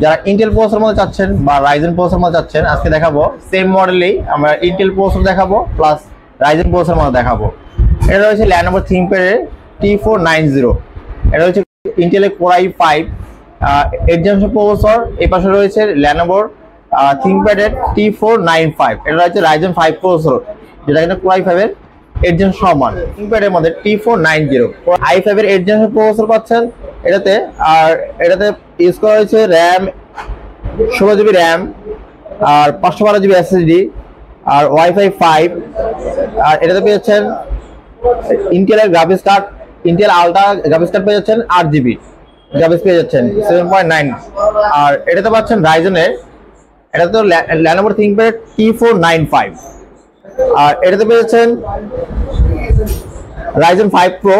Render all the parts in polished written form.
যারা Intel processor মধ্যে চাচ্ছেন বা রাইজেন প্রসেসর মধ্যে চাচ্ছেন, আজকে দেখাবো সেম মডেলেই আমরা ইন্টেল প্রসেসর দেখাবো প্লাস রাইজেন প্রসেসর মধ্যে দেখাবো। এটা রয়েছে Lenovo ThinkPad এর T490। এটা হচ্ছে ইন্টেলের Core i5 8 জেনারেশন প্রসেসর। এই পাশে রয়েছে Lenovo ThinkPad এর T495। এটা রয়েছে Ryzen 5 প্রসেসর, যেটা কিনা Core i5 এর 8 জেনারেশন সমান। ThinkPad এর মধ্যে T490 Core i5 এর 8 জেনারেশন প্রসেসর পাচ্ছেন এটাতে। আর এটাতে ইউজ করা হয়েছে RAM 16GB RAM আর 512GB SSD আর Wi-Fi 5। আর এটাতে পেয়েছেন ইন্টেলের graphics card, Intel ultra graphics card পেয়ে যাচ্ছেন 8GB গ্রাফিক্স পেয়ে যাচ্ছেন 7.9। আর এটাতে পাচ্ছেন রাইজেনের, এটা তো Lenovo ThinkPad T495। আর এটাতে পেয়েছেন Ryzen 5 Pro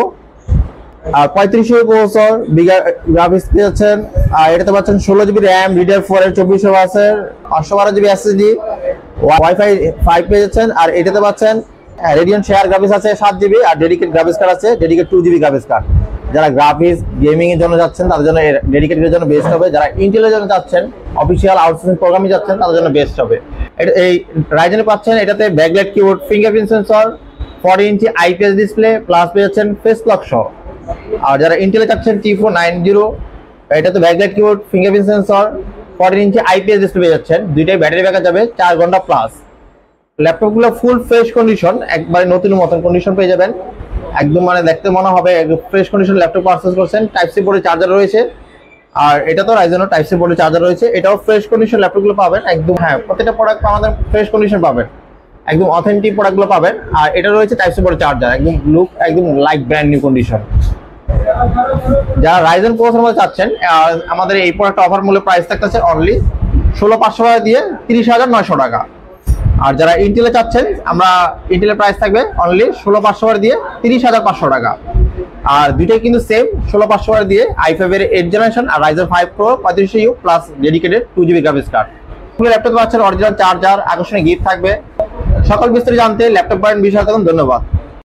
আর 3500 প্রসেসর, বিগার গ্রাফিক্স পেয়ে যাচ্ছেন। আর এটাতে পাচ্ছেন 16GB RAM, DDR4 এর 2400 এর 512GB SSD, Wi-Fi 5 পেয়ে যাচ্ছেন। আর এটাতে পাচ্ছেন Radeon শেয়ার গ্রাফিক্স আছে 7GB আর ডেডিকেট গ্রাফিক্স কার্ড আছে, ডেডিকেট 2GB গ্রাফিক্স কার্ড। যারা গ্রাফিক্স গেমিং এর জন্য যাচ্ছেন তাদের জন্য ডেডিকেটের জন্য বেস্ট হবে। যারা ইন্টেলের জন্য যাচ্ছেন, অফিসিয়াল আউটসোর্সিং প্রোগ্রামিং যাচ্ছেন, তাদের জন্য বেস্ট হবে। এই রাইজেনে পাচ্ছেন এটাতে ব্যাকলাইট কিবোর্ড, ফিঙ্গারপ্রিন্ট সেন্সর, 40 ইঞ্চি IPS ডিসপ্লে প্লাস পেয়ে যাচ্ছেন ফেস লক সহ। আর যারা ইন্টেলে চাচ্ছেন T490, এটাতে ব্যাকলাইট কিবোর্ড, ফিঙ্গারপ্রিন্ট সেন্সর, 40 ইঞ্চি IPS ডিসপ্লে পেয়ে যাচ্ছেন। দুইটাই ব্যাটারি ব্যাকআপ যাবে 4 ঘন্টা প্লাস। ল্যাপটপগুলো ফুল ফ্রেশ কন্ডিশন, একবারে নতুন মতন কন্ডিশন পেয়ে যাবেন। একদম মানে দেখতে মনে হবে একদম ফ্রেশ কন্ডিশন ল্যাপটপ পারচেজ করছেন। টাইপ সি পোর্টে চার্জার রয়েছে। আর এটা তো রাইজেনের টাইপ সি পোর্টে চার্জার রয়েছে, এটাও ফ্রেশ কন্ডিশন ল্যাপটপগুলো পাবেন একদম। হ্যাঁ, প্রত্যেকটা প্রোডাক্ট আমাদের ফ্রেশ কন্ডিশন পাবেন, একদম অথেন্টিক প্রোডাক্টগুলো পাবেন। আর এটা রয়েছে টাইপ সি পোর্টে চার্জার, একদম লুক একদম লাইক ব্র্যান্ড নিউ কন্ডিশন। যারা রাইজেন প্রসেসর মধ্যে চাচ্ছেন, আমাদের এই প্রোডাক্ট অফার মূল্য প্রাইস থাকতেছে অনলি 16500 টাকা দিয়ে 30900 টাকা। আর যারা ইন্টেলে চাচ্ছেন, আমরা ইন্টেলের প্রাইস থাকবে অনলি 16500 টাকা দিয়ে 30500 টাকা। আর দুইটাই কিন্তু সেম 16500 টাকা দিয়ে i5 এর 8 জেনারেশন আর Ryzen 5 Pro 3500U plus dedicated 2GB graphics card. Laptop পাচ্ছেন অরিজিনাল চার্জার, আকর্ষণীয় গিফট থাকবে। সকল বিস্তারিত জানতে ল্যাপটপ পয়েন্ট বিষয়ে ধন্যবাদ।